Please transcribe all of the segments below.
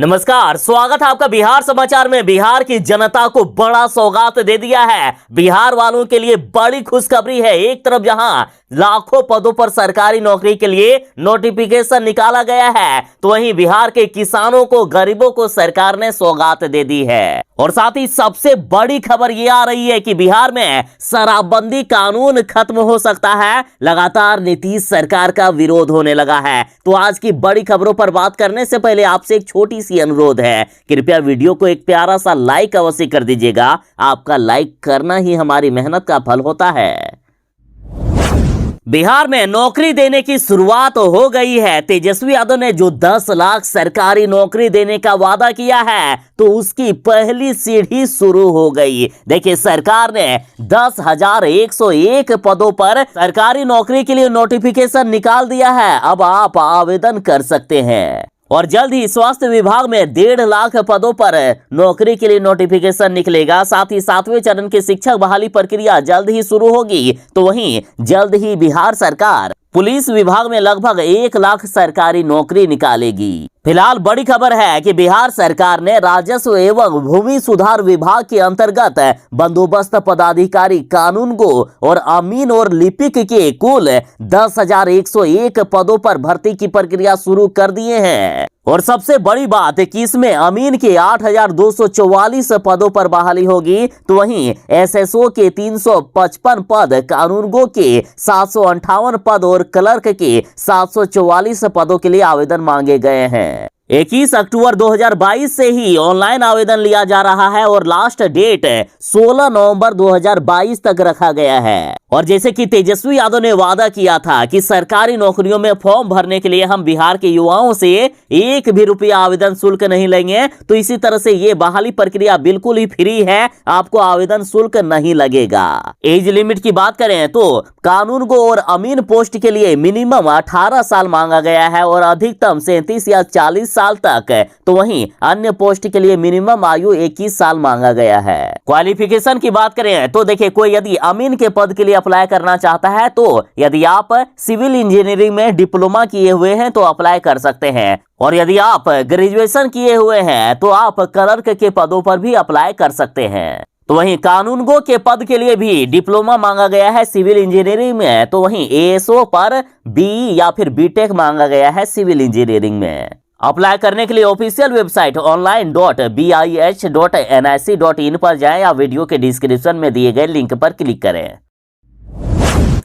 नमस्कार, स्वागत है आपका बिहार समाचार में। बिहार की जनता को बड़ा सौगात दे दिया है। बिहार वालों के लिए बड़ी खुशखबरी है। एक तरफ जहां लाखों पदों पर सरकारी नौकरी के लिए नोटिफिकेशन निकाला गया है, तो वहीं बिहार के किसानों को, गरीबों को सरकार ने सौगात दे दी है। और साथ ही सबसे बड़ी खबर ये आ रही है कि बिहार में शराबबंदी कानून खत्म हो सकता है। लगातार नीतीश सरकार का विरोध होने लगा है। तो आज की बड़ी खबरों पर बात करने से पहले आपसे एक छोटी सी अनुरोध है, कृपया वीडियो को एक प्यारा सा लाइक अवश्य कर दीजिएगा। आपका लाइक करना ही हमारी मेहनत का फल होता है। बिहार में नौकरी देने की शुरुआत हो गई है। तेजस्वी यादव ने जो 10 लाख सरकारी नौकरी देने का वादा किया है, तो उसकी पहली सीढ़ी शुरू हो गई। देखिए, सरकार ने 10,101 पदों पर सरकारी नौकरी के लिए नोटिफिकेशन निकाल दिया है। अब आप आवेदन कर सकते हैं। और जल्द ही स्वास्थ्य विभाग में 1.5 लाख पदों पर नौकरी के लिए नोटिफिकेशन निकलेगा। साथ ही 7वें चरण की शिक्षक बहाली प्रक्रिया जल्द ही शुरू होगी। तो वहीं जल्द ही बिहार सरकार पुलिस विभाग में लगभग 1 लाख सरकारी नौकरी निकालेगी। फिलहाल बड़ी खबर है कि बिहार सरकार ने राजस्व एवं भूमि सुधार विभाग के अंतर्गत बंदोबस्त पदाधिकारी कानूनगो और अमीन और लिपिक के कुल 10,101 पदों पर भर्ती की प्रक्रिया शुरू कर दिए हैं। और सबसे बड़ी बात है कि इसमें अमीन के 8,244 पदों पर बहाली होगी। तो वहीं एसएसओ के 355 पद, कानूनगो के 758 पद और क्लर्क के 744 पदों के लिए आवेदन मांगे गए हैं। 21 अक्टूबर 2022 से ही ऑनलाइन आवेदन लिया जा रहा है और लास्ट डेट 16 नवंबर 2022 तक रखा गया है। और जैसे कि तेजस्वी यादव ने वादा किया था कि सरकारी नौकरियों में फॉर्म भरने के लिए हम बिहार के युवाओं से 1 भी रुपया आवेदन शुल्क नहीं लेंगे, तो इसी तरह से ये बहाली प्रक्रिया बिल्कुल ही फ्री है। आपको आवेदन शुल्क नहीं लगेगा। एज लिमिट की बात करें तो कानूनगो और अमीन पोस्ट के लिए मिनिमम 18 साल मांगा गया है और अधिकतम 37 या 40 साल तक। तो वहीं अन्य पोस्ट के लिए मिनिमम आयु 21 साल मांगा गया है। क्वालिफिकेशन की बात करें तो देखिए, कोई यदि अमीन के पद के लिए अप्लाई करना चाहता है, तो यदि आप सिविल इंजीनियरिंग में डिप्लोमा किए हुए हैं तो अप्लाई कर सकते हैं। और यदि आप ग्रेजुएशन किए हुए हैं तो आप क्लर्क के पदों पर भी अप्लाई कर सकते हैं। तो वहीं कानूनगो के पद के लिए भी डिप्लोमा मांगा गया है सिविल इंजीनियरिंग में। तो वहीं एएसओ पर बीई या फिर बीटेक मांगा गया है सिविल इंजीनियरिंग में। अप्लाई करने के लिए ऑफिशियल वेबसाइट online.bih.nic.in पर जाएं या वीडियो के डिस्क्रिप्शन में दिए गए लिंक पर क्लिक करें।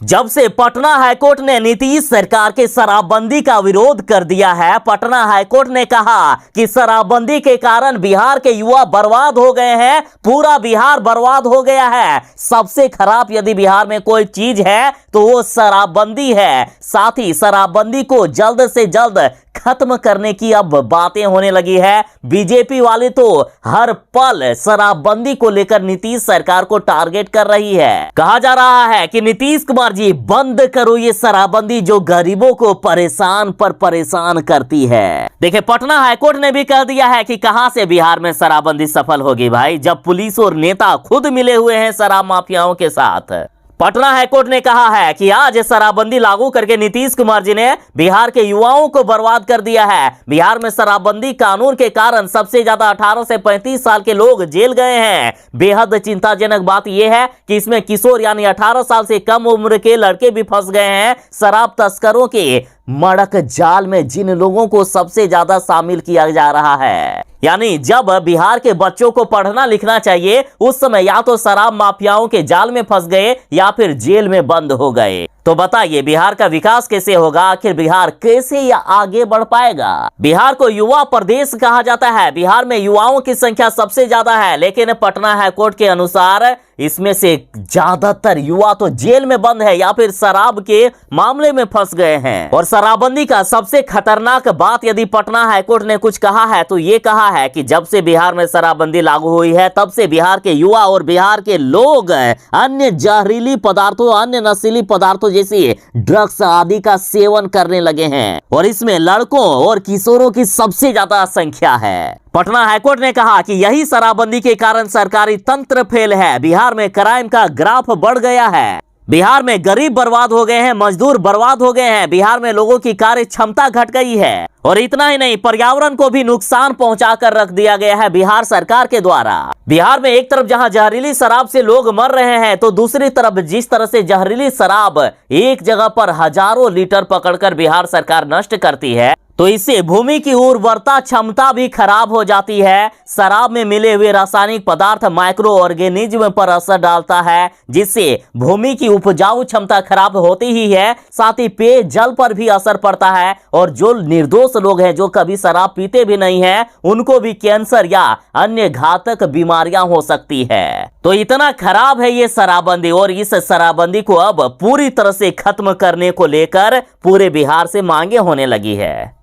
जब से पटना हाईकोर्ट ने नीतीश सरकार के शराबबंदी का विरोध कर दिया है, पटना हाईकोर्ट ने कहा कि शराबबंदी के कारण बिहार के युवा बर्बाद हो गए हैं, पूरा बिहार बर्बाद हो गया है। सबसे खराब यदि बिहार में कोई चीज है तो वो शराबबंदी है। साथ ही शराबबंदी को जल्द से जल्द खत्म करने की अब बातें होने लगी है। बीजेपी वाले तो हर पल शराबबंदी को लेकर नीतीश सरकार को टारगेट कर रही है। कहा जा रहा है कि नीतीश कुमार जी, बंद करो ये शराबबंदी जो गरीबों को परेशान पर परेशान करती है। देखिए, पटना हाईकोर्ट ने भी कह दिया है कि कहां से बिहार में शराबबंदी सफल होगी भाई, जब पुलिस और नेता खुद मिले हुए हैं शराब माफियाओं के साथ। पटना हाईकोर्ट ने कहा है कि आज शराबबंदी लागू करके नीतीश कुमार जी ने बिहार के युवाओं को बर्बाद कर दिया है। बिहार में शराबबंदी कानून के कारण सबसे ज्यादा 18 से 35 साल के लोग जेल गए हैं। बेहद चिंताजनक बात यह है कि इसमें किशोर यानी 18 साल से कम उम्र के लड़के भी फंस गए हैं। शराब तस्करों के मड़क जाल में जिन लोगों को सबसे ज्यादा शामिल किया जा रहा है, यानी जब बिहार के बच्चों को पढ़ना लिखना चाहिए, उस समय या तो शराब माफियाओं के जाल में फंस गए या फिर जेल में बंद हो गए। तो बताइए, बिहार का विकास कैसे होगा? आखिर बिहार कैसे या आगे बढ़ पाएगा? बिहार को युवा प्रदेश कहा जाता है। बिहार में युवाओं की संख्या सबसे ज्यादा है, लेकिन पटना हाईकोर्ट के अनुसार इसमें से ज्यादातर युवा तो जेल में बंद है या फिर शराब के मामले में फंस गए हैं। और शराबबंदी का सबसे खतरनाक बात यदि पटना हाईकोर्ट ने कुछ कहा है तो ये कहा है कि जब से बिहार में शराबबंदी लागू हुई है, तब से बिहार के युवा और बिहार के लोग अन्य जहरीली पदार्थों, अन्य नशीली पदार्थों जैसे ड्रग्स आदि का सेवन करने लगे हैं। और इसमें लड़कों और किशोरों की सबसे ज्यादा संख्या है। पटना हाईकोर्ट ने कहा कि यही शराबबंदी के कारण सरकारी तंत्र फेल है। बिहार में क्राइम का ग्राफ बढ़ गया है। बिहार में गरीब बर्बाद हो गए हैं, मजदूर बर्बाद हो गए हैं। बिहार में लोगों की कार्य क्षमता घट गई है और इतना ही नहीं, पर्यावरण को भी नुकसान पहुंचा कर रख दिया गया है बिहार सरकार के द्वारा। बिहार में एक तरफ जहां जहरीली शराब से लोग मर रहे हैं, तो दूसरी तरफ जिस तरह से जहरीली शराब एक जगह पर हजारों लीटर पकड़कर बिहार सरकार नष्ट करती है, तो इससे भूमि की उर्वरता क्षमता भी खराब हो जाती है। शराब में मिले हुए रासायनिक पदार्थ माइक्रो ऑर्गेनिज्म पर असर डालता है, जिससे भूमि की उपजाऊ क्षमता खराब होती ही है, साथ ही पेय जल पर भी असर पड़ता है। और जो निर्दोष लोग हैं, जो कभी शराब पीते भी नहीं है, उनको भी कैंसर या अन्य घातक बीमारियां हो सकती है। तो इतना खराब है ये शराबबंदी, और इस शराबबंदी को अब पूरी तरह से खत्म करने को लेकर पूरे बिहार से मांगे होने लगी है।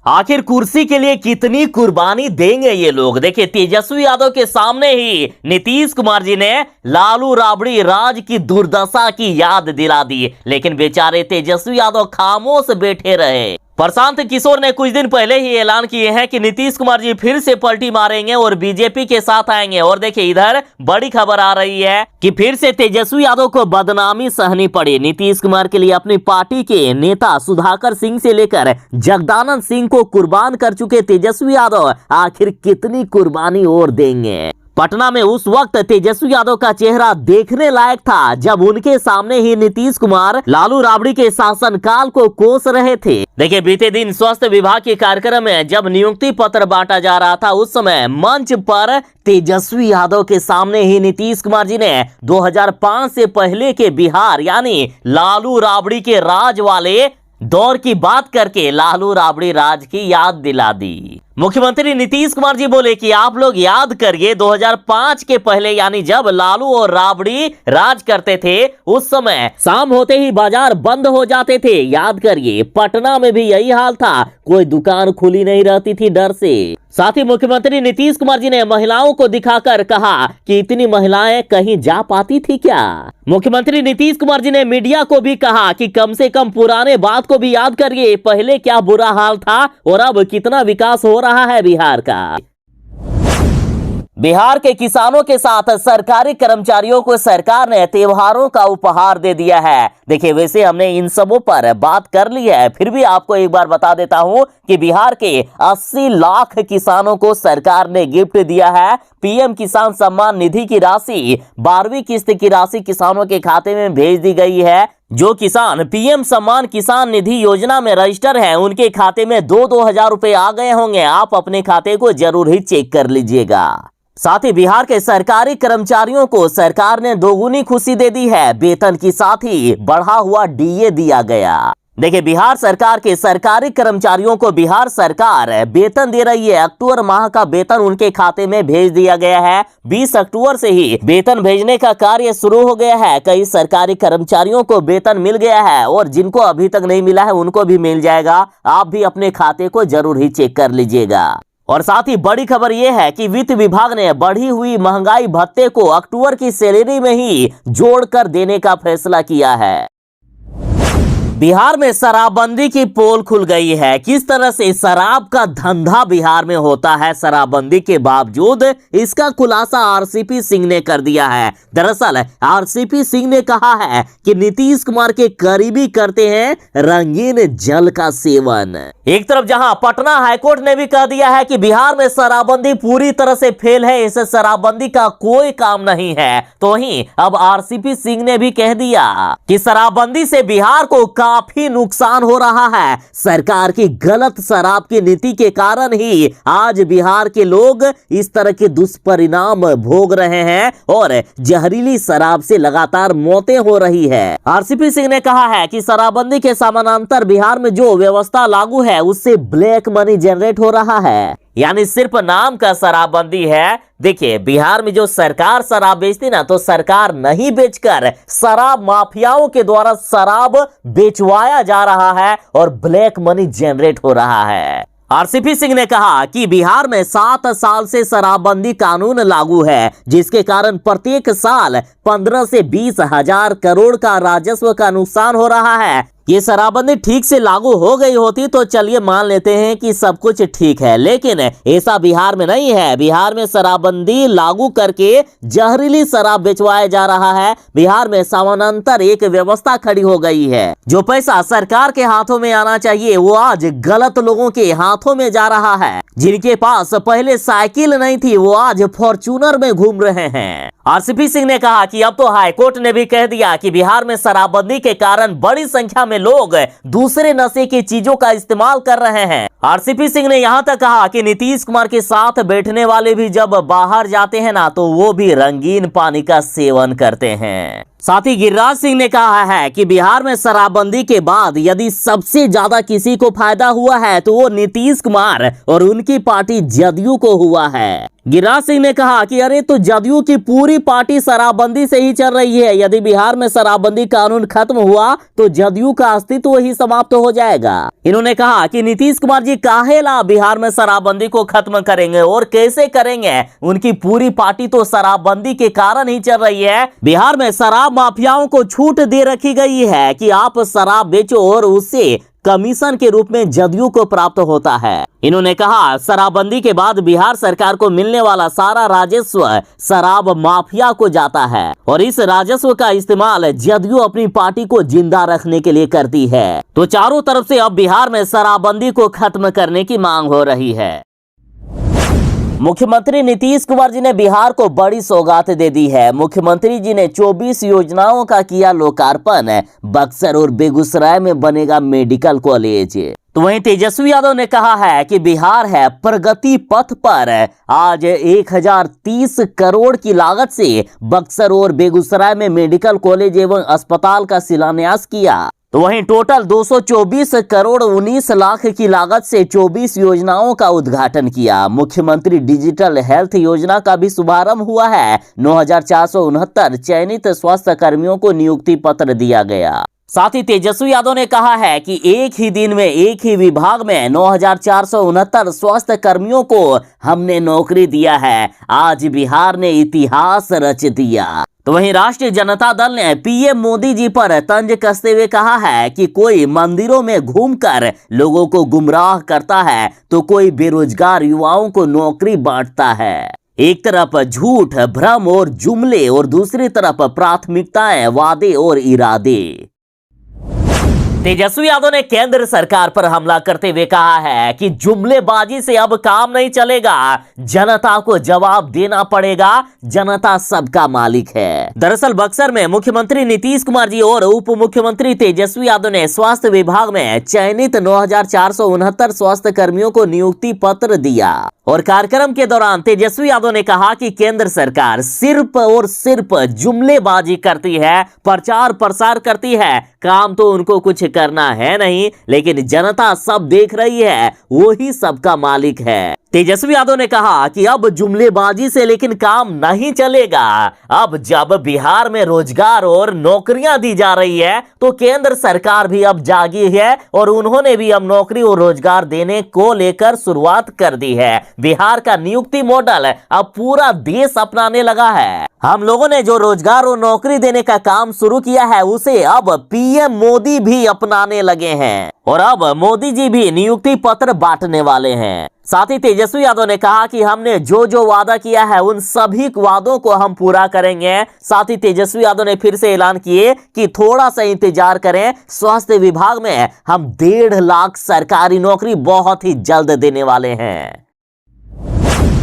आखिर कुर्सी के लिए कितनी कुर्बानी देंगे ये लोग? देखिए, तेजस्वी यादव के सामने ही नीतीश कुमार जी ने लालू राबड़ी राज की दुर्दशा की याद दिला दी, लेकिन बेचारे तेजस्वी यादव खामोश बैठे रहे। प्रशांत किशोर ने कुछ दिन पहले ही ऐलान किए हैं कि नीतीश कुमार जी फिर से पलटी मारेंगे और बीजेपी के साथ आएंगे। और देखिए, इधर बड़ी खबर आ रही है कि फिर से तेजस्वी यादव को बदनामी सहनी पड़ी। नीतीश कुमार के लिए अपनी पार्टी के नेता सुधाकर सिंह से लेकर जगदानंद सिंह को कुर्बान कर चुके तेजस्वी यादव आखिर कितनी कुर्बानी और देंगे? पटना में उस वक्त तेजस्वी यादव का चेहरा देखने लायक था, जब उनके सामने ही नीतीश कुमार लालू राबड़ी के शासनकाल को कोस रहे थे। देखिए, बीते दिन स्वास्थ्य विभाग के कार्यक्रम में जब नियुक्ति पत्र बांटा जा रहा था, उस समय मंच पर तेजस्वी यादव के सामने ही नीतीश कुमार जी ने 2005 से पहले के बिहार यानी लालू राबड़ी के राज वाले दौर की बात करके लालू राबड़ी राज की याद दिला दी। मुख्यमंत्री नीतीश कुमार जी बोले कि आप लोग याद करिए 2005 के पहले, यानी जब लालू और राबड़ी राज करते थे, उस समय शाम होते ही बाजार बंद हो जाते थे। याद करिए, पटना में भी यही हाल था, कोई दुकान खुली नहीं रहती थी डर से। साथ ही मुख्यमंत्री नीतीश कुमार जी ने महिलाओं को दिखाकर कहा कि इतनी महिलाएं कहीं जा पाती थी क्या? मुख्यमंत्री नीतीश कुमार जी ने मीडिया को भी कहा कि कम से कम पुराने बात को भी याद करिए, पहले क्या बुरा हाल था और अब कितना विकास हो रहा है बिहार का। बिहार के किसानों के साथ सरकारी कर्मचारियों को सरकार ने त्योहारों का उपहार दे दिया है। देखिए, वैसे हमने इन सबों पर बात कर ली है, फिर भी आपको एक बार बता देता हूं कि बिहार के 80 लाख किसानों को सरकार ने गिफ्ट दिया है। पीएम किसान सम्मान निधि की राशि 12वीं किस्त की राशि किसानों के खाते में भेज दी गई है। जो किसान पीएम सम्मान किसान निधि योजना में रजिस्टर हैं, उनके खाते में 2-2 हजार रुपए आ गए होंगे। आप अपने खाते को जरूर ही चेक कर लीजिएगा। साथ ही बिहार के सरकारी कर्मचारियों को सरकार ने दोगुनी खुशी दे दी है। वेतन के साथ ही बढ़ा हुआ डीए दिया गया। देखिए, बिहार सरकार के सरकारी कर्मचारियों को बिहार सरकार वेतन दे रही है। अक्टूबर माह का वेतन उनके खाते में भेज दिया गया है। 20 अक्टूबर से ही वेतन भेजने का कार्य शुरू हो गया है। कई सरकारी कर्मचारियों को वेतन मिल गया है और जिनको अभी तक नहीं मिला है उनको भी मिल जाएगा। आप भी अपने खाते को जरूर ही चेक कर लीजिएगा। और साथ ही बड़ी खबर यह है कि वित्त विभाग ने बढ़ी हुई महंगाई भत्ते को अक्टूबर की सैलरी में ही जोड़कर देने का फैसला किया है। बिहार में शराबबंदी की पोल खुल गई है। किस तरह से शराब का धंधा बिहार में होता है शराबबंदी के बावजूद, इसका खुलासा आरसीपी सिंह ने कर दिया है। दरअसल आरसीपी सिंह ने कहा है कि नीतीश कुमार के करीबी करते हैं रंगीन जल का सेवन। एक तरफ जहां पटना हाईकोर्ट ने भी कह दिया है कि बिहार में शराबबंदी पूरी तरह से फेल है, इस शराबबंदी का कोई काम नहीं है, तो वहीं अब आरसीपी सिंह ने भी कह दिया कि शराबबंदी से बिहार को काफी नुकसान हो रहा है। सरकार की गलत शराब की नीति के कारण ही आज बिहार के लोग इस तरह के दुष्परिणाम भोग रहे हैं और जहरीली शराब से लगातार मौतें हो रही है। आरसीपी सिंह ने कहा है कि शराबबंदी के समानांतर बिहार में जो व्यवस्था लागू है उससे ब्लैक मनी जनरेट हो रहा है, यानी सिर्फ नाम का शराबबंदी है। देखिए, बिहार में जो सरकार शराब बेचती ना, तो सरकार नहीं बेचकर शराब माफियाओं के द्वारा शराब बेचवाया जा रहा है और ब्लैक मनी जनरेट हो रहा है। आरसीपी सिंह ने कहा कि बिहार में 7 साल से शराबबंदी कानून लागू है, जिसके कारण प्रत्येक साल 15 से 20 हजार करोड़ का राजस्व का नुकसान हो रहा है। ये शराबबंदी ठीक से लागू हो गई होती तो चलिए मान लेते हैं कि सब कुछ ठीक है, लेकिन ऐसा बिहार में नहीं है। बिहार में शराबबंदी लागू करके जहरीली शराब बेचवाया जा रहा है। बिहार में समानांतर एक व्यवस्था खड़ी हो गई है। जो पैसा सरकार के हाथों में आना चाहिए वो आज गलत लोगों के हाथों में जा रहा है। जिनके पास पहले साइकिल नहीं थी वो आज फॉर्च्यूनर में घूम रहे हैं। आरसीपी सिंह ने कहा कि अब तो हाईकोर्ट ने भी कह दिया कि बिहार में शराबबंदी के कारण बड़ी संख्या में लोग दूसरे नशे की चीजों का इस्तेमाल कर रहे हैं। आरसीपी सिंह ने यहां तक कहा कि नीतीश कुमार के साथ बैठने वाले भी जब बाहर जाते हैं ना तो वो भी रंगीन पानी का सेवन करते हैं। साथ ही गिरिराज सिंह ने कहा है कि बिहार में शराबबंदी के बाद यदि सबसे ज्यादा किसी को फायदा हुआ है तो वो नीतीश कुमार और उनकी पार्टी जदयू को हुआ है। गिरिराज सिंह ने कहा कि अरे तो जदयू की पूरी पार्टी शराबबंदी से ही चल रही है। यदि बिहार में शराबबंदी कानून खत्म हुआ तो जदयू का अस्तित्व ही समाप्त हो जाएगा। इन्होंने कहा कि नीतीश कुमार जी काहेला बिहार में शराबबंदी को खत्म करेंगे और कैसे करेंगे, उनकी पूरी पार्टी तो शराबबंदी के कारण ही चल रही है। बिहार में शराब माफियाओं को छूट दे रखी गई है कि आप शराब बेचो और उससे कमीशन के रूप में जदयू को प्राप्त होता है। इन्होंने कहा शराबबंदी के बाद बिहार सरकार को मिलने वाला सारा राजस्व शराब माफिया को जाता है और इस राजस्व का इस्तेमाल जदयू अपनी पार्टी को जिंदा रखने के लिए करती है। तो चारों तरफ से अब बिहार में शराबबंदी को खत्म करने की मांग हो रही है। मुख्यमंत्री नीतीश कुमार जी ने बिहार को बड़ी सौगात दे दी है। मुख्यमंत्री जी ने 24 योजनाओं का किया लोकार्पण। बक्सर और बेगूसराय में बनेगा मेडिकल कॉलेज। तो वहीं तेजस्वी यादव ने कहा है कि बिहार है प्रगति पथ पर। आज 1030 करोड़ की लागत से बक्सर और बेगूसराय में मेडिकल कॉलेज एवं अस्पताल का शिलान्यास किया। तो वहीं टोटल 224 करोड़ 19 लाख की लागत से 24 योजनाओं का उद्घाटन किया। मुख्यमंत्री डिजिटल हेल्थ योजना का भी शुभारंभ हुआ है। 9469 चयनित स्वास्थ्य कर्मियों को नियुक्ति पत्र दिया गया। साथ ही तेजस्वी यादव ने कहा है कि एक ही दिन में एक ही विभाग में 9469 स्वास्थ्य कर्मियों को हमने नौकरी दिया है। आज बिहार ने इतिहास रच दिया। तो वहीं राष्ट्रीय जनता दल ने पीएम मोदी जी पर तंज कसते हुए कहा है कि कोई मंदिरों में घूमकर लोगों को गुमराह करता है तो कोई बेरोजगार युवाओं को नौकरी बांटता है। एक तरफ झूठ, भ्रम और जुमले और दूसरी तरफ प्राथमिकताएं, वादे और इरादे। तेजस्वी यादव ने केंद्र सरकार पर हमला करते हुए कहा है कि जुमलेबाजी से अब काम नहीं चलेगा, जनता को जवाब देना पड़ेगा, जनता सबका मालिक है। दरअसल बक्सर में मुख्यमंत्री नीतीश कुमार जी और उप मुख्यमंत्री तेजस्वी यादव ने स्वास्थ्य विभाग में चयनित 9469 स्वास्थ्य कर्मियों को नियुक्ति पत्र दिया और कार्यक्रम के दौरान तेजस्वी यादव ने कहा कि केंद्र सरकार सिर्फ और सिर्फ जुमलेबाजी करती है, प्रचार प्रसार करती है, काम तो उनको कुछ करना है नहीं, लेकिन जनता सब देख रही है, वो ही सबका मालिक है। तेजस्वी यादव ने कहा कि अब जुमलेबाजी से लेकिन काम नहीं चलेगा। अब जब बिहार में रोजगार और नौकरियां दी जा रही है तो केंद्र सरकार भी अब जागी है और उन्होंने भी अब नौकरी और रोजगार देने को लेकर शुरुआत कर दी है। बिहार का नियुक्ति मॉडल अब पूरा देश अपनाने लगा है। हम लोगों ने जो रोजगार और नौकरी देने का काम शुरू किया है उसे अब पीएम मोदी भी अपनाने लगे हैं और अब मोदी जी भी नियुक्ति पत्र बांटने वाले हैं। साथ ही तेजस्वी यादव ने कहा कि हमने जो जो वादा किया है उन सभी वादों को हम पूरा करेंगे। साथ ही तेजस्वी यादव ने फिर से ऐलान किए कि थोड़ा सा इंतजार करें, स्वास्थ्य विभाग में हम 1.5 लाख सरकारी नौकरी बहुत ही जल्द देने वाले हैं।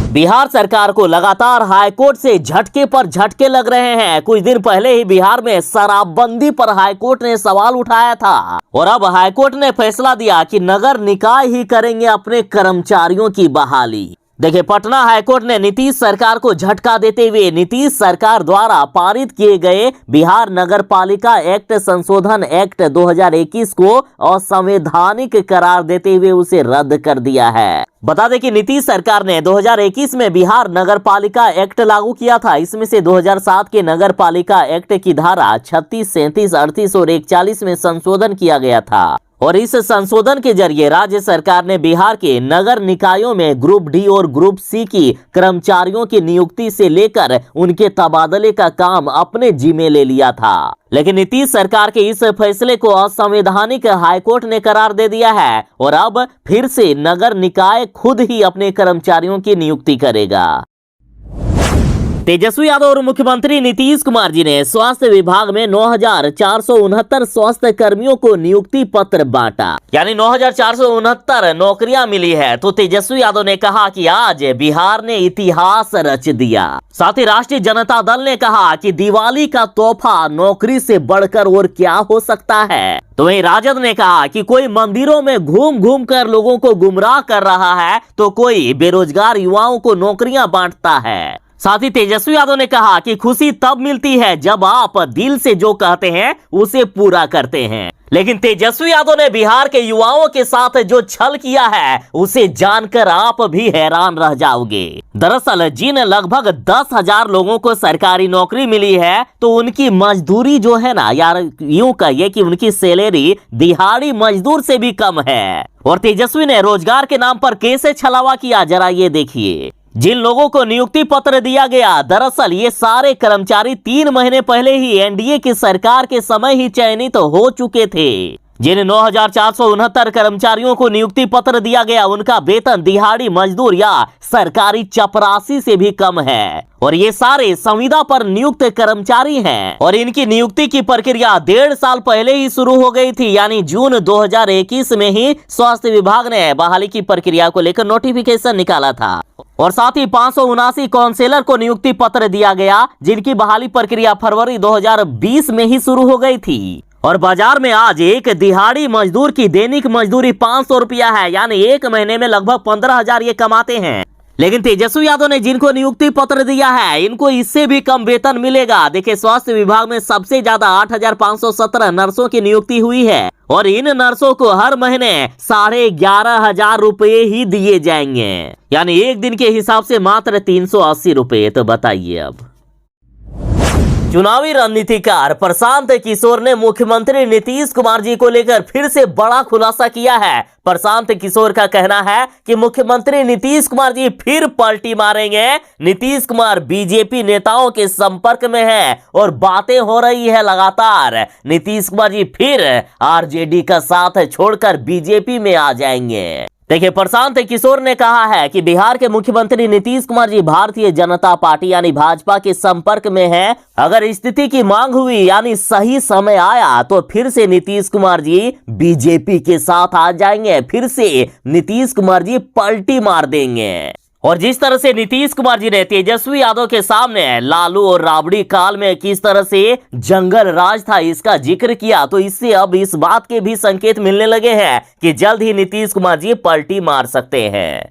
बिहार सरकार को लगातार हाईकोर्ट से झटके पर झटके लग रहे हैं। कुछ दिन पहले ही बिहार में शराबबंदी पर हाईकोर्ट ने सवाल उठाया था और अब हाईकोर्ट ने फैसला दिया कि नगर निकाय ही करेंगे अपने कर्मचारियों की बहाली। देखिए, पटना हाईकोर्ट ने नीतीश सरकार को झटका देते हुए नीतीश सरकार द्वारा पारित किए गए बिहार नगर पालिका एक्ट संशोधन एक्ट 2021 को असंवैधानिक करार देते हुए उसे रद्द कर दिया है। बता दें कि नीतीश सरकार ने 2021 में बिहार नगर पालिका एक्ट लागू किया था। इसमें से 2007 के नगर पालिका एक्ट की धारा 36, 37, 38 और 41 में संशोधन किया गया था और इस संशोधन के जरिए राज्य सरकार ने बिहार के नगर निकायों में ग्रुप डी और ग्रुप सी की कर्मचारियों की नियुक्ति से लेकर उनके तबादले का काम अपने जिम्मे ले लिया था। लेकिन नीतीश सरकार के इस फैसले को असंवैधानिक हाईकोर्ट ने करार दे दिया है और अब फिर से नगर निकाय खुद ही अपने कर्मचारियों की नियुक्ति करेगा। तेजस्वी यादव और मुख्यमंत्री नीतीश कुमार जी ने स्वास्थ्य विभाग में 9,469 स्वास्थ्य कर्मियों को नियुक्ति पत्र बांटा, यानी 9,469 नौकरियां मिली है। तो तेजस्वी यादव ने कहा कि आज बिहार ने इतिहास रच दिया। साथ ही राष्ट्रीय जनता दल ने कहा कि दिवाली का तोहफा नौकरी से बढ़कर और क्या हो सकता है। तो वहीं राजद ने कहा कि कोई मंदिरों में घूम घूम कर लोगों को गुमराह कर रहा है तो कोई बेरोजगार युवाओं को नौकरियां बांटता है। साथ ही तेजस्वी यादव ने कहा कि खुशी तब मिलती है जब आप दिल से जो कहते हैं उसे पूरा करते हैं। लेकिन तेजस्वी यादव ने बिहार के युवाओं के साथ जो छल किया है उसे जानकर आप भी हैरान रह जाओगे। दरअसल जिन लगभग 10,000 लोगों को सरकारी नौकरी मिली है तो उनकी मजदूरी जो है ना यार, यूं कहिए कि उनकी सैलरी दिहाड़ी मजदूर से भी कम है। और तेजस्वी ने रोजगार के नाम पर कैसे छलावा किया, जरा ये देखिए। जिन लोगों को नियुक्ति पत्र दिया गया, दरअसल ये सारे कर्मचारी 3 महीने पहले ही एनडीए की सरकार के समय ही चयनित हो चुके थे। जिन 9,469 कर्मचारियों को नियुक्ति पत्र दिया गया उनका वेतन दिहाड़ी मजदूर या सरकारी चपरासी से भी कम है और ये सारे संविदा पर नियुक्त कर्मचारी हैं और इनकी नियुक्ति की प्रक्रिया 1.5 साल पहले ही शुरू हो गई थी, यानी जून 2021 में ही स्वास्थ्य विभाग ने बहाली की प्रक्रिया को लेकर नोटिफिकेशन निकाला था। और साथ ही 579 काउंसलर को नियुक्ति पत्र दिया गया जिनकी बहाली प्रक्रिया फरवरी 2020 में ही शुरू हो गई थी। और बाजार में आज एक दिहाड़ी मजदूर की दैनिक मजदूरी 500 रुपया है, यानी एक महीने में लगभग 15,000 ये कमाते हैं। लेकिन तेजस्वी यादव ने जिनको नियुक्ति पत्र दिया है इनको इससे भी कम वेतन मिलेगा। देखिए, स्वास्थ्य विभाग में सबसे ज्यादा 8,517 नर्सों की नियुक्ति हुई है और इन नर्सों को हर महीने 11,500 रुपए ही दिए जाएंगे, यानी एक दिन के हिसाब से मात्र 380 रुपए। तो बताइए अब चुनावी रणनीतिकार प्रशांत किशोर ने मुख्यमंत्री नीतीश कुमार जी को लेकर फिर से बड़ा खुलासा किया है। प्रशांत किशोर का कहना है कि मुख्यमंत्री नीतीश कुमार जी फिर पलटी मारेंगे। नीतीश कुमार बीजेपी नेताओं के संपर्क में है और बातें हो रही है लगातार। नीतीश कुमार जी फिर आरजेडी का साथ छोड़कर बीजेपी में आ जाएंगे। देखिए, प्रशांत किशोर ने कहा है कि बिहार के मुख्यमंत्री नीतीश कुमार जी भारतीय जनता पार्टी यानी भाजपा के संपर्क में हैं। अगर स्थिति की मांग हुई यानी सही समय आया तो फिर से नीतीश कुमार जी बीजेपी के साथ आ जाएंगे, फिर से नीतीश कुमार जी पलटी मार देंगे। और जिस तरह से नीतीश कुमार जी ने तेजस्वी यादव के सामने लालू और राबड़ी काल में किस तरह से जंगल राज था इसका जिक्र किया, तो इससे अब इस बात के भी संकेत मिलने लगे हैं कि जल्द ही नीतीश कुमार जी पलटी मार सकते हैं।